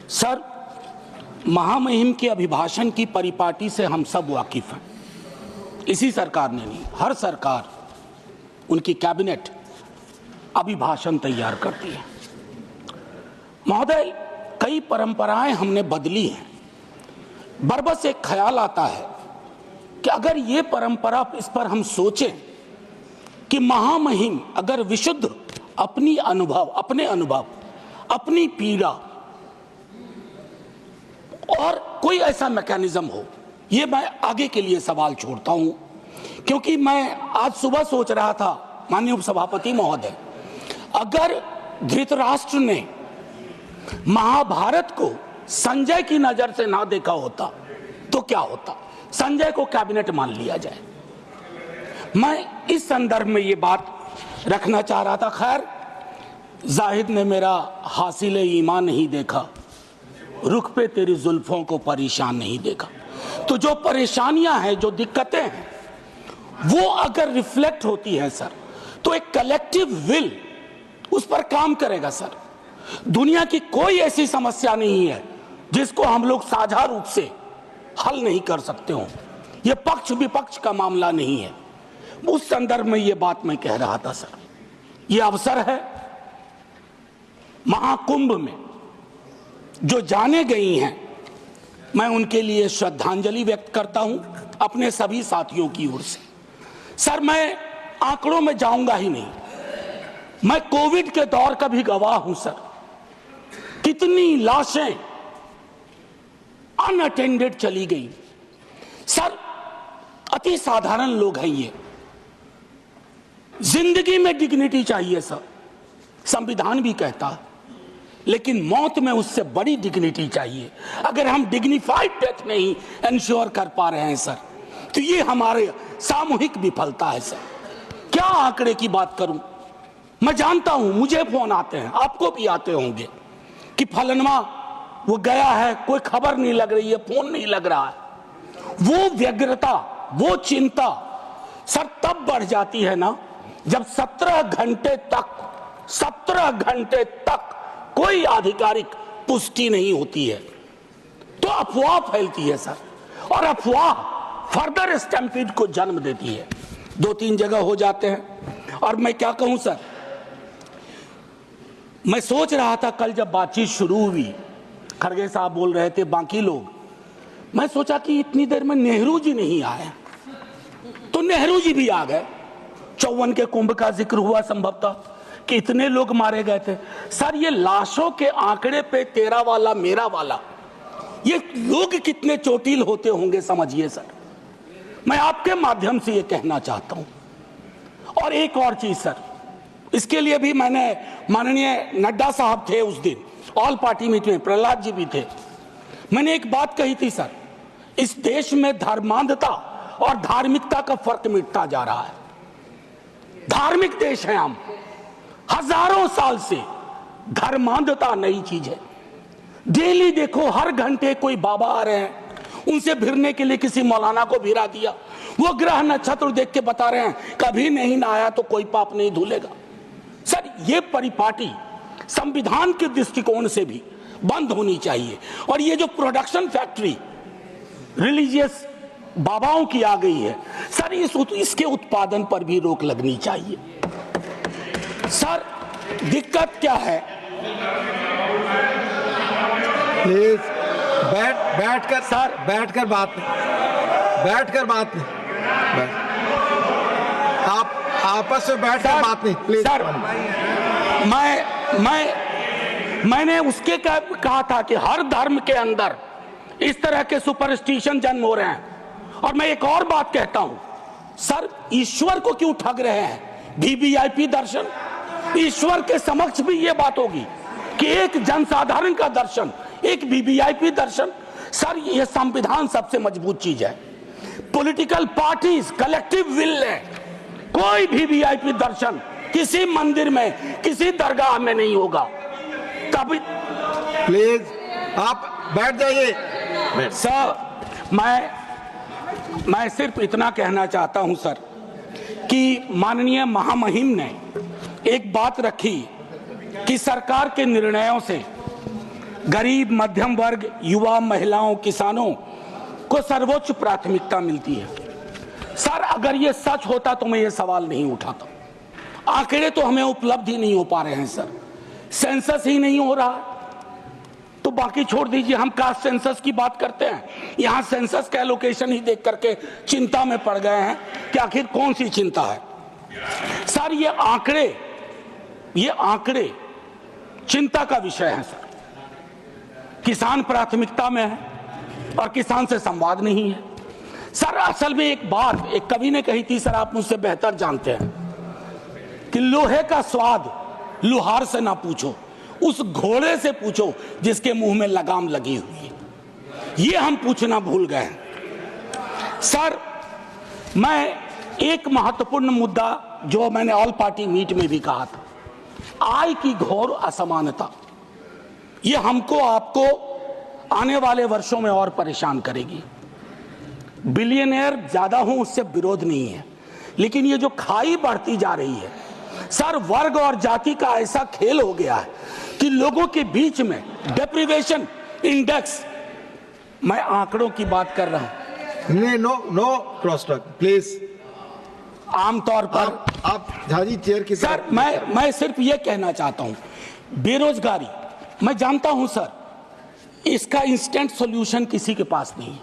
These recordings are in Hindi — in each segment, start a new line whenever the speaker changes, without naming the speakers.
सर, महामहिम के अभिभाषण की परिपाटी से हम सब वाकिफ हैं। इसी सरकार ने नहीं, हर सरकार, उनकी कैबिनेट अभिभाषण तैयार करती है। महोदय, कई परंपराएं हमने बदली हैं। बरबस एक ख्याल आता है कि अगर ये परंपरा, इस पर हम सोचें कि महामहिम अगर विशुद्ध अपने अनुभव, अपनी पीड़ा और कोई ऐसा मैकेनिज्म हो, ये मैं आगे के लिए सवाल छोड़ता हूं, क्योंकि मैं आज सुबह सोच रहा था, माननीय उपसभापति महोदय, अगर धृतराष्ट्र ने महाभारत को संजय की नजर से ना देखा होता तो क्या होता? संजय को कैबिनेट मान लिया जाए। मैं इस संदर्भ में ये बात रखना चाह रहा था। खैर, जाहिद ने मेरा हासिल ईमान नहीं देखा, रुख पे तेरी जुल्फों को परेशान नहीं देखा। तो जो परेशानियां हैं, जो दिक्कतें हैं, वो अगर रिफ्लेक्ट होती है सर, तो एक कलेक्टिव विल उस पर काम करेगा सर। दुनिया की कोई ऐसी समस्या नहीं है जिसको हम लोग साझा रूप से हल नहीं कर सकते हो। ये पक्ष विपक्ष का मामला नहीं है। उस संदर्भ में ये बात मैं कह रहा था सर। ये अवसर है, महाकुंभ में जो जाने गई हैं, मैं उनके लिए श्रद्धांजलि व्यक्त करता हूं अपने सभी साथियों की ओर से। सर, मैं आंकड़ों में जाऊंगा ही नहीं। मैं कोविड के दौर का भी गवाह हूं सर। कितनी लाशें अनअटेंडेड चली गई सर। अति साधारण लोग हैं ये। जिंदगी में डिग्निटी चाहिए सर, संविधान भी कहता है, लेकिन मौत में उससे बड़ी डिग्निटी चाहिए। अगर हम डिग्निफाइड डेथ नहीं इंश्योर कर पा रहे हैं सर, तो ये हमारे सामूहिक विफलता है सर। क्या आंकड़े की बात करूं? मैं जानता हूं, मुझे फोन आते हैं, आपको भी आते होंगे, कि फलनवा वो गया है, कोई खबर नहीं लग रही है, फोन नहीं लग रहा है। वो व्यग्रता, वो चिंता सर तब बढ़ जाती है ना, जब 17 घंटे तक कोई आधिकारिक पुष्टि नहीं होती है, तो अफवाह फैलती है सर। और अफवाह फर्दर स्टैम्पीड को जन्म देती है। 2-3 जगह हो जाते हैं। और मैं क्या कहूं सर, मैं सोच रहा था कल जब बातचीत शुरू हुई, खड़गे साहब बोल रहे थे, बाकी लोग, मैं सोचा कि इतनी देर में नेहरू जी नहीं आए, तो नेहरू जी भी आ गए। 54 के कुंभ का जिक्र हुआ संभवतः कि इतने लोग मारे गए थे सर। ये लाशों के आंकड़े पे तेरा वाला मेरा वाला, ये लोग कितने चोटिल होते होंगे समझिए सर। मैं आपके माध्यम से ये कहना चाहता हूं। और एक और चीज सर, इसके लिए भी मैंने, माननीय नड्डा साहब थे उस दिन ऑल पार्टी मीटिंग में, प्रहलाद जी भी थे, मैंने एक बात कही थी सर, इस देश में धर्मांधता और धार्मिकता का फर्क मिटता जा रहा है। धार्मिक देश है हम, हजारों साल से। धर्मांधता नई चीज है। डेली देखो, हर घंटे कोई बाबा आ रहे हैं, उनसे भिड़ने के लिए किसी मौलाना को भिड़ा दिया, वो ग्रह नक्षत्र देख के बता रहे हैं कभी नहीं ना आया तो कोई पाप नहीं धुलेगा। सर, ये परिपाटी संविधान के दृष्टिकोण से भी बंद होनी चाहिए। और ये जो प्रोडक्शन फैक्ट्री रिलीजियस बाबाओं की आ गई है सर, इसके उत्पादन पर भी रोक लगनी चाहिए। सर, दिक्कत क्या है?
प्लीज बैठकर सर, बैठकर बात नहीं, आप आपस में बैठकर बात नहीं प्लीज।
सर, मैंने उसके कहा था कि हर धर्म के अंदर इस तरह के सुपरस्टिशन जन्म हो रहे हैं। और मैं एक और बात कहता हूं सर, ईश्वर को क्यों ठग रहे हैं? वीवीआईपी दर्शन, ईश्वर के समक्ष भी ये बात होगी कि एक जनसाधारण का दर्शन, एक वीवीआईपी दर्शन। सर, ये संविधान सबसे मजबूत चीज है। पॉलिटिकल पार्टीज कलेक्टिव विल है। कोई वीवीआईपी दर्शन किसी मंदिर में, किसी दरगाह में नहीं होगा। कभी
प्लीज आप बैठ जाइए
सर। मैं सिर्फ इतना कहना चाहता हूं सर कि माननीय महामहिम ने एक बात रखी कि सरकार के निर्णयों से गरीब, मध्यम वर्ग, युवा, महिलाओं, किसानों को सर्वोच्च प्राथमिकता मिलती है। सर, अगर ये सच होता तो मैं ये सवाल नहीं उठाता। आंकड़े तो हमें उपलब्ध ही नहीं हो पा रहे हैं सर, सेंसस ही नहीं हो रहा, तो बाकी छोड़ दीजिए। हम कास्ट सेंसस की बात करते हैं, यहां सेंसस का एलोकेशन ही देख करके चिंता में पड़ गए हैं कि आखिर कौन सी चिंता है। सर, ये आंकड़े चिंता का विषय है सर। किसान प्राथमिकता में है और किसान से संवाद नहीं है। सर, असल में एक बात एक कवि ने कही थी, सर आप मुझसे बेहतर जानते हैं, कि लोहे का स्वाद लुहार से ना पूछो, उस घोड़े से पूछो जिसके मुंह में लगाम लगी हुई है। ये हम पूछना भूल गए हैं। सर, मैं एक महत्वपूर्ण मुद्दा जो मैंने ऑल पार्टी मीट में भी कहा था, आय की घोर असमानता, ये हमको आपको आने वाले वर्षों में और परेशान करेगी। बिलियनियर ज्यादा हो उससे विरोध नहीं है, लेकिन ये जो खाई बढ़ती जा रही है सर, वर्ग और जाति का ऐसा खेल हो गया है कि लोगों के बीच में डेप्रिवेशन इंडेक्स, मैं आंकड़ों की बात कर रहा हूं।
No cross talk please.
आमतौर पर
आप झाजी चेयर की
सर, मैं सिर्फ ये कहना चाहता हूं, बेरोजगारी, मैं जानता हूं सर, इसका इंस्टेंट सॉल्यूशन किसी के पास नहीं है।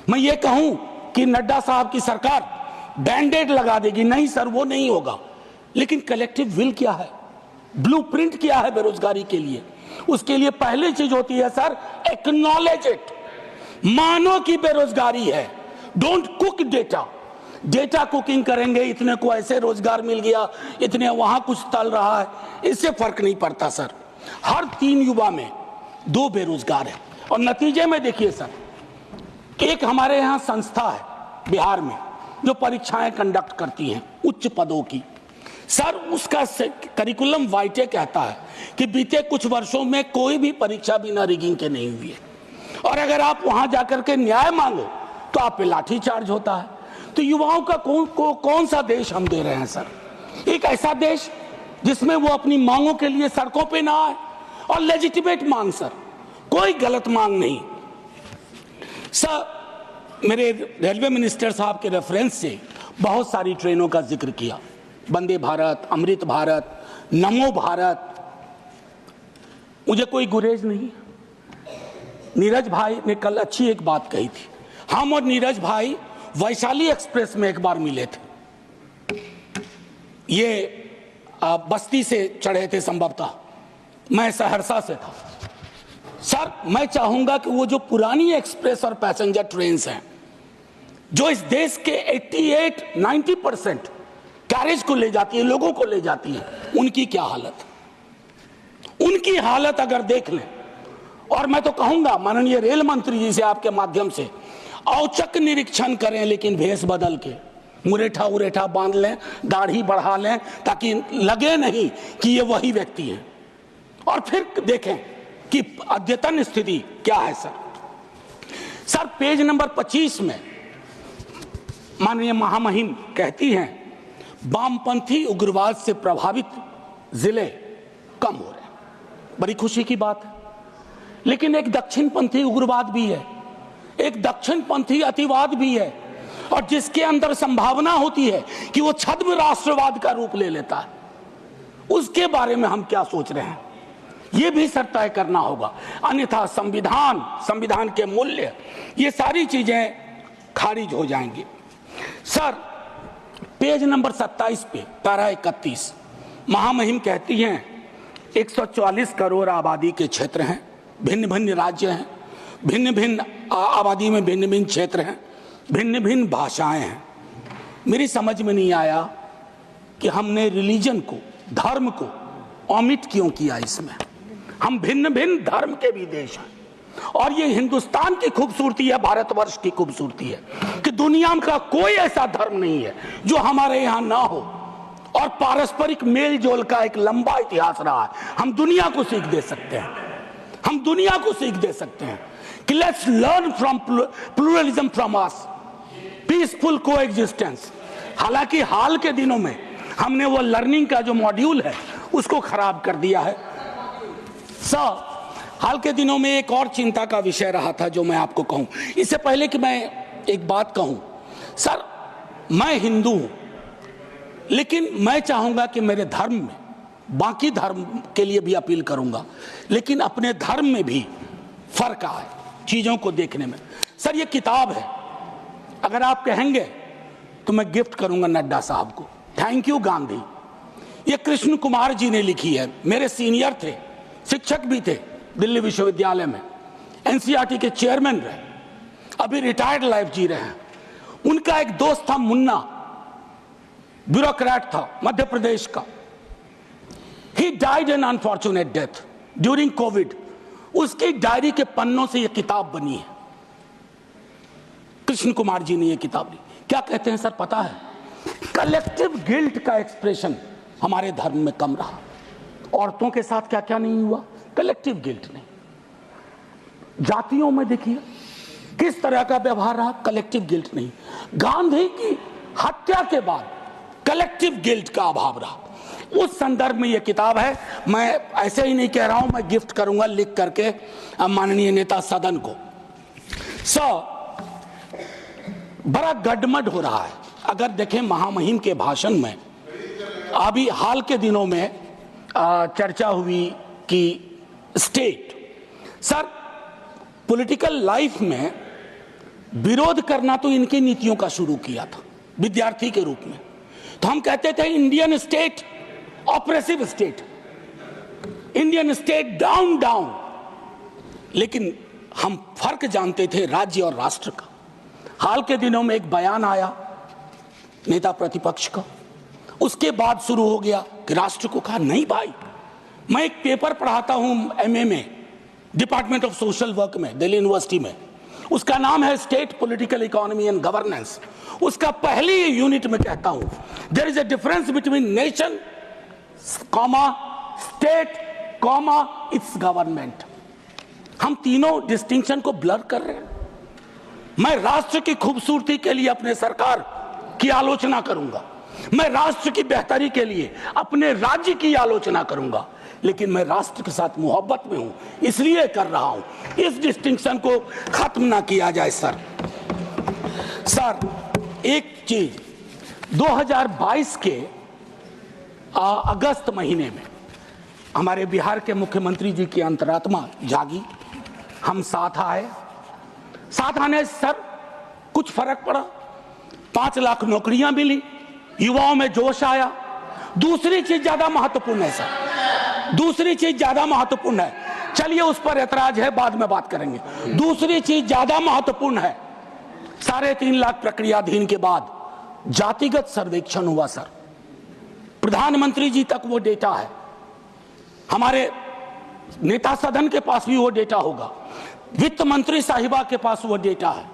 मैं ये कहूं कि नड्डा साहब की सरकार बैंडेड लगा देगी, नहीं सर, वो नहीं होगा। लेकिन कलेक्टिव विल क्या है, ब्लूप्रिंट क्या है बेरोजगारी के लिए? उसके लिए पहली चीज होती है सर, एक्नॉलेज इट, मानो कि बेरोजगारी है। Don't cook data. Data cooking करेंगे, इतने को ऐसे रोजगार मिल गया, इतने वहां कुछ तल रहा है, इससे फर्क नहीं पड़ता सर। हर 3 युवा में 2 बेरोजगार है। और नतीजे में देखिए सर, एक हमारे यहां संस्था है बिहार में जो परीक्षाएं कंडक्ट करती हैं उच्च पदों की। सर, उसका करिकुलम वाइटे कहता है कि बीते कुछ वर्षों में कोई भी परीक्षा बिना रिगिंग के नहीं हुई है, और अगर आप वहां जाकर के न्याय मांगो तो आप पे लाठी चार्ज होता है। तो युवाओं का कौन सा देश हम दे रहे हैं सर? एक ऐसा देश जिसमें वो अपनी मांगों के लिए सड़कों पे ना आए, और लेजिटिमेट मांग सर, कोई गलत मांग नहीं। सर, मेरे रेलवे मिनिस्टर साहब के रेफरेंस से बहुत सारी ट्रेनों का जिक्र किया, वंदे भारत, अमृत भारत, नमो भारत, मुझे कोई गुरेज नहीं। नीरज भाई ने कल अच्छी एक बात कही थी, हम और नीरज भाई वैशाली एक्सप्रेस में एक बार मिले थे, ये बस्ती से चढ़े थे संभवतः, मैं सहरसा से था। सर, मैं चाहूंगा कि वो जो पुरानी एक्सप्रेस और पैसेंजर ट्रेन्स हैं जो इस देश के 88-90% कैरेज को ले जाती है, लोगों को ले जाती है, उनकी क्या हालत, उनकी हालत अगर देख लें। और मैं तो कहूंगा माननीय रेल मंत्री जी से आपके माध्यम से औचक निरीक्षण करें, लेकिन भेष बदल के, मुरेठा उरेठा बांध लें, दाढ़ी बढ़ा लें, ताकि लगे नहीं कि ये वही व्यक्ति हैं, और फिर देखें कि अद्यतन स्थिति क्या है सर। सर, पेज नंबर 25 में माननीय महामहिम कहती हैं वामपंथी उग्रवाद से प्रभावित जिले कम हो रहे हैं, बड़ी खुशी की बात है। लेकिन एक दक्षिणपंथी उग्रवाद भी है, एक दक्षिणपंथी अतिवाद भी है, और जिसके अंदर संभावना होती है कि वो छद्म राष्ट्रवाद का रूप ले लेता है, उसके बारे में हम क्या सोच रहे हैं, ये भी सर तय करना होगा। अन्यथा संविधान के मूल्य, ये सारी चीजें खारिज हो जाएंगी। सर, पेज नंबर 27 पे पैरा 31 महामहिम कहती हैं 144 करोड़ आबादी के क्षेत्र हैं, भिन्न भिन्न राज्य हैं, भिन्न भिन्न आबादी में भिन्न भिन्न क्षेत्र हैं, भिन्न भिन्न भाषाएं हैं। मेरी समझ में नहीं आया कि हमने रिलीजन को, धर्म को ओमिट क्यों किया इसमें। हम भिन्न भिन्न धर्म के भी देश हैं, और ये हिंदुस्तान की खूबसूरती है, भारतवर्ष की खूबसूरती है कि दुनिया का कोई ऐसा धर्म नहीं है जो हमारे यहाँ ना हो, और पारस्परिक मेल जोल का एक लंबा इतिहास रहा है। हम दुनिया को सीख दे सकते हैं, हम दुनिया को सीख दे सकते हैं कि let's learn from pluralism from us, peaceful coexistence. हालांकि हाल के दिनों में हमने वो लर्निंग का जो मॉड्यूल है उसको खराब कर दिया है। सर, हाल के दिनों में एक और चिंता का विषय रहा था जो मैं आपको कहूं। इससे पहले कि मैं एक बात कहूं, सर मैं हिंदू हूं, लेकिन मैं चाहूंगा कि मेरे धर्म में, बाकी धर्म के लिए भी अपील करूंगा, लेकिन अपने धर्म में भी फर्क आए चीजों को देखने में। सर ये किताब है, अगर आप कहेंगे तो मैं गिफ्ट करूंगा नड्डा साहब को। Thank you Gandhi. ये कृष्ण कुमार जी ने लिखी है, मेरे सीनियर थे, शिक्षक भी थे दिल्ली विश्वविद्यालय में, एनसीईआरटी के चेयरमैन रहे, अभी रिटायर्ड लाइफ जी रहे हैं। उनका एक दोस्त था मुन्ना, ब्यूरोक्रेट था मध्य प्रदेश का। He died an unfortunate death during Covid. उसकी डायरी के पन्नों से यह किताब बनी है। कृष्ण कुमार जी ने यह किताब ली। क्या कहते हैं सर पता है? कलेक्टिव गिल्ट का एक्सप्रेशन हमारे धर्म में कम रहा। औरतों के साथ क्या क्या नहीं हुआ, कलेक्टिव गिल्ट नहीं। जातियों में देखिए किस तरह का व्यवहार रहा, कलेक्टिव गिल्ट नहीं। गांधी की हत्या के बाद कलेक्टिव गिल्ट का अभाव रहा। उस संदर्भ में यह किताब है। मैं ऐसे ही नहीं कह रहा हूं, मैं गिफ्ट करूंगा लिख करके माननीय नेता सदन को। बड़ा गडमड हो रहा है। अगर देखें महामहिम के भाषण में, अभी हाल के दिनों में चर्चा हुई कि स्टेट, सर पॉलिटिकल लाइफ में विरोध करना तो इनकी नीतियों का शुरू किया था विद्यार्थी के रूप में। तो हम कहते थे Indian state oppressive state, Indian state down down, लेकिन हम फर्क जानते थे राज्य और राष्ट्र का। हाल के दिनों में एक बयान आया नेता प्रतिपक्ष का, उसके बाद शुरू हो गया कि राष्ट्र को कहा नहीं भाई। मैं एक पेपर पढ़ाता हूं एमए में, डिपार्टमेंट ऑफ सोशल वर्क में, दिल्ली यूनिवर्सिटी में। उसका नाम है state political economy and governance. उसका पहली यूनिट में कहता हूं there is a difference between nation comma state comma its government. हम तीनों डिस्टिंक्शन को ब्लर कर रहे हैं। मैं राष्ट्र की खूबसूरती के लिए अपने सरकार की आलोचना करूंगा, मैं राष्ट्र की बेहतरी के लिए अपने राज्य की आलोचना करूंगा, लेकिन मैं राष्ट्र के साथ मोहब्बत में हूं, इसलिए कर रहा हूं। इस डिस्टिंक्शन को खत्म ना किया जाए सर। एक चीज 2022 के अगस्त महीने में हमारे बिहार के मुख्यमंत्री जी की अंतरात्मा जागी, हम साथ आए। साथ आने से सर कुछ फर्क पड़ा, 5 लाख नौकरियां मिली, युवाओं में जोश आया। दूसरी चीज ज्यादा महत्वपूर्ण है सर, दूसरी चीज ज्यादा महत्वपूर्ण है। चलिए उस पर ऐतराज है, बाद में बात करेंगे। दूसरी चीज ज्यादा महत्वपूर्ण है, 3.5 लाख प्रक्रियाधीन के बाद जातिगत सर्वेक्षण हुआ सर। प्रधानमंत्री जी तक वो डेटा है, हमारे नेता सदन के पास भी वो डेटा होगा, वित्त मंत्री साहिबा के पास वो डेटा है,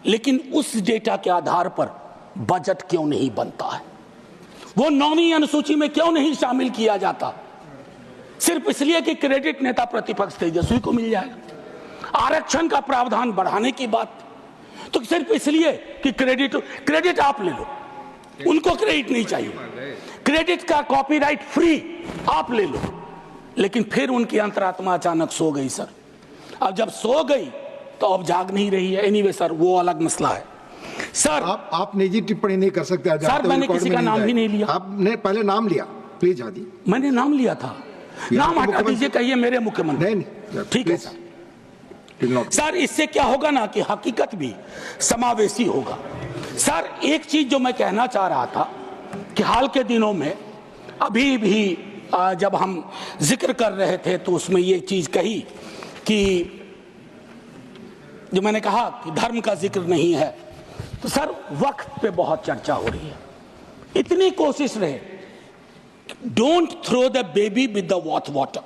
लेकिन उस डेटा के आधार पर बजट क्यों नहीं बनता है? वो 9वीं अनुसूची में क्यों नहीं शामिल किया जाता? सिर्फ इसलिए कि क्रेडिट नेता प्रतिपक्ष तेजस्वी को मिल जाएगा। आरक्षण का प्रावधान बढ़ाने की बात तो सिर्फ इसलिए कि क्रेडिट आप ले लो, उनको क्रेडिट नहीं चाहिए, क्रेडिट का कॉपीराइट फ्री आप ले लो। लेकिन फिर उनकी अंतरात्मा अचानक सो गई सर। अब जब सो गई तो अब जाग नहीं रही है। एनीवे सर वो अलग मसला है सर।
आप निजी टिप्पणी नहीं कर सकते
सर, मैंने किसी का नाम भी नहीं लिया।
आपने पहले नाम लिया, प्लीज हादी।
मैंने नाम लिया था, नाम हटा दीजिए, कहिए मेरे मुख्यमंत्री।
नहीं,
ठीक है सर। सर इससे क्या होगा ना कि हकीकत भी समावेशी होगा। सर एक चीज जो मैं कहना चाह रहा था कि हाल के दिनों में अभी भी जब हम जिक्र कर रहे थे तो उसमें ये चीज कही कि जो मैंने कहा कि धर्म का जिक्र नहीं है, तो सर वक्त पे बहुत चर्चा हो रही है। इतनी कोशिश रहे, don't throw the baby with the bath water.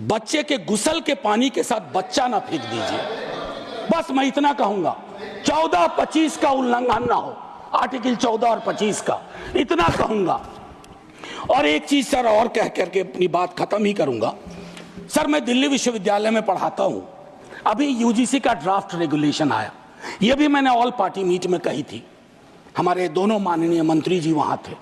बच्चे के गुसल के पानी के साथ बच्चा ना फेंक दीजिए। बस मैं इतना कहूंगा, 14-25 का उल्लंघन ना हो, आर्टिकल 14 और 25 का, इतना कहूंगा। और एक चीज सर और कह करके अपनी बात खत्म ही करूंगा। सर मैं दिल्ली विश्वविद्यालय में पढ़ाता हूं, अभी यूजीसी का ड्राफ्ट रेगुलेशन आया, यह भी मैंने ऑल पार्टी मीट में कही थी। हमारे दोनों माननीय मंत्री जी वहां थे,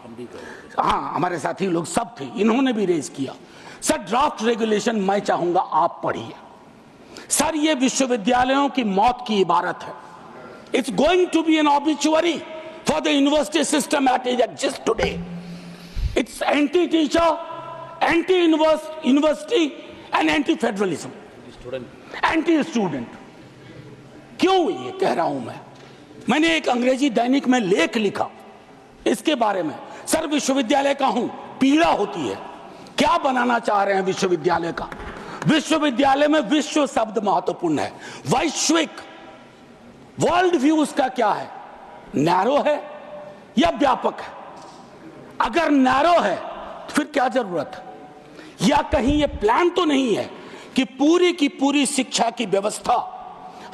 हाँ हमारे साथी लोग सब थे, इन्होंने भी रेज किया। सर ड्राफ्ट रेगुलेशन मैं चाहूंगा आप पढ़िए। सर ये विश्वविद्यालयों की मौत की इबारत है। It's going to be an obituary for the university system at it exist today. It's anti teacher, anti university and anti federalism, anti student. क्यों ये कह रहा हूं मैंने एक अंग्रेजी दैनिक में लेख लिखा इसके बारे में। सर विश्वविद्यालय का हूं, पीड़ा होती है। क्या बनाना चाह रहे हैं विश्वविद्यालय का? विश्वविद्यालय में विश्व शब्द महत्वपूर्ण है। वैश्विक, वर्ल्ड व्यू उसका क्या है? नैरो है या व्यापक है? अगर नैरो है तो फिर क्या जरूरत है? या कहीं ये प्लान तो नहीं है कि पूरी की पूरी शिक्षा की व्यवस्था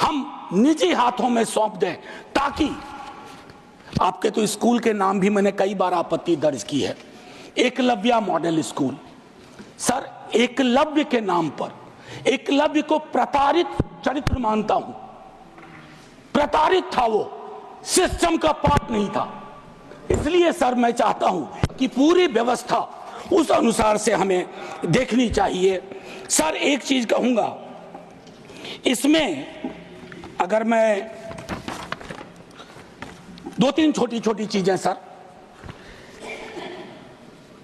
हम निजी हाथों में सौंप दें, ताकि आपके तो स्कूल के नाम भी मैंने कई बार आपत्ति दर्ज की है, Eklavya model school. Sir Eklavya के नाम पर, एकलव्य को प्रताड़ित चरित्र मानता हूं। प्रताड़ित था, वो सिस्टम का पार्ट नहीं था। इसलिए सर मैं चाहता हूं कि पूरी व्यवस्था उस अनुसार से हमें देखनी चाहिए। सर एक चीज कहूंगा इसमें, अगर मैं दो तीन छोटी छोटी चीजें सर,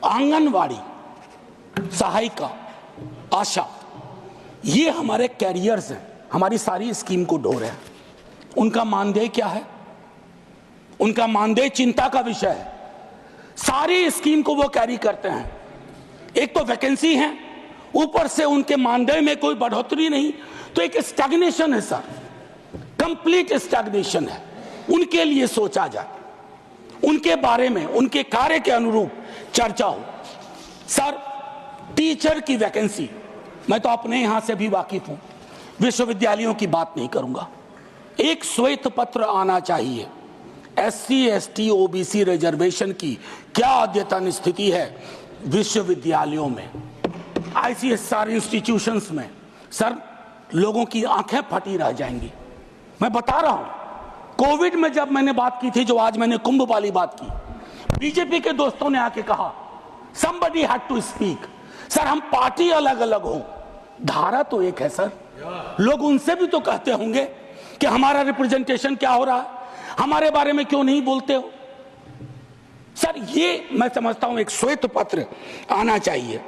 आंगनवाड़ी, सहायिका, आशा, ये हमारे कैरियर्स हैं, हमारी सारी स्कीम को ढो रहे हैं। उनका मानदेय क्या है? उनका मानदेय चिंता का विषय है। सारी स्कीम को वो कैरी करते हैं। एक तो वैकेंसी है, ऊपर से उनके मानदेय में कोई बढ़ोतरी नहीं, तो एक स्टैग्नेशन है सर, कंप्लीट स्टैग्नेशन है। उनके लिए सोचा जाए, उनके बारे में, उनके कार्य के अनुरूप चर्चा हो। सर टीचर की वैकेंसी, मैं तो अपने यहां से भी वाकिफ हूं, विश्वविद्यालयों की बात नहीं करूंगा। एक श्वेत पत्र आना चाहिए, SC ST OBC रिजर्वेशन की क्या अद्यतन स्थिति है विश्वविद्यालयों में, ICSR इंस्टीट्यूशंस में। सर लोगों की आंखें फटी रह जाएंगी। मैं बता रहा हूं, कोविड में जब मैंने बात की थी, जो आज मैंने कुंभ वाली बात की, बीजेपी के दोस्तों ने आके कहा somebody had to speak। Sir हम पार्टी अलग अलग हो, धारा तो एक है सर। लोग उनसे भी तो कहते होंगे कि हमारा रिप्रेजेंटेशन क्या हो रहा है, हमारे बारे में क्यों नहीं बोलते हो? सर ये मैं समझता हूं एक श्वेत पत्र आना चाहिए।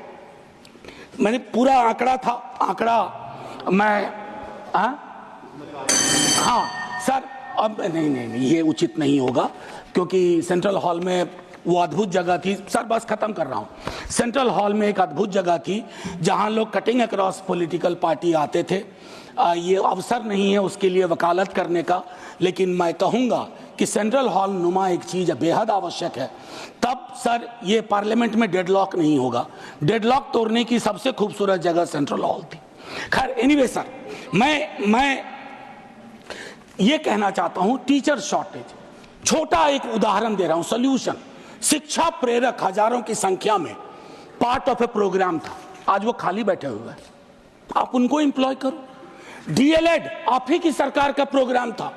मैंने पूरा आंकड़ा था, आंकड़ा मैं हाँ सर, अब नहीं ये उचित नहीं होगा, क्योंकि सेंट्रल हॉल में वो अद्भुत जगह थी। सर बस खत्म कर रहा हूं। सेंट्रल हॉल में एक अद्भुत जगह थी जहां लोग कटिंग अक्रॉस पॉलिटिकल पार्टी आते थे। ये अवसर नहीं है उसके लिए वकालत करने का, लेकिन मैं कहूंगा कि सेंट्रल हॉल नुमा एक चीज बेहद आवश्यक है। तब सर ये पार्लियामेंट में डेडलॉक नहीं होगा। डेडलॉक तोड़ने की सबसे खूबसूरत जगह सेंट्रल हॉल थी। खैर एनीवे सर, मैं ये कहना चाहता हूं, टीचर शॉर्टेज, छोटा एक उदाहरण दे रहा हूं, सोल्यूशन। शिक्षा प्रेरक हजारों की संख्या में पार्ट ऑफ ए प्रोग्राम था, आज वो खाली बैठे हुए हैं, आप उनको एम्प्लॉय करो। डीएलएड आप ही की सरकार का प्रोग्राम था,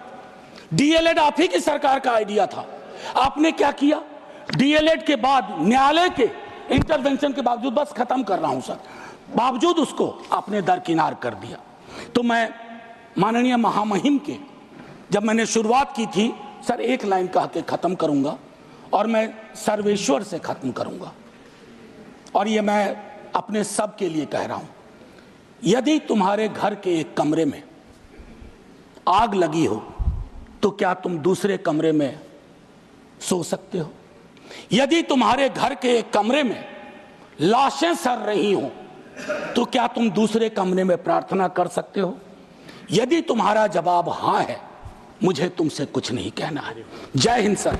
डीएलएड आप ही की सरकार का आइडिया था। आपने क्या किया? डीएलएड के बाद न्यायालय के इंटरवेंशन के बावजूद, बस खत्म कर रहा हूं सर, बावजूद उसको आपने दरकिनार कर दिया। तो मैं माननीय महामहिम के, जब मैंने शुरुआत की थी सर, एक लाइन कह के खत्म करूंगा और मैं सर्वेश्वर से खत्म करूंगा, और ये मैं अपने सब के लिए कह रहा हूं। यदि तुम्हारे घर के एक कमरे में आग लगी हो तो क्या तुम दूसरे कमरे में सो सकते हो? यदि तुम्हारे घर के एक कमरे में लाशें सड़ रही हो तो क्या तुम दूसरे कमरे में प्रार्थना कर सकते हो? यदि तुम्हारा जवाब हां है, मुझे तुमसे कुछ नहीं कहना है। जय हिंद सर।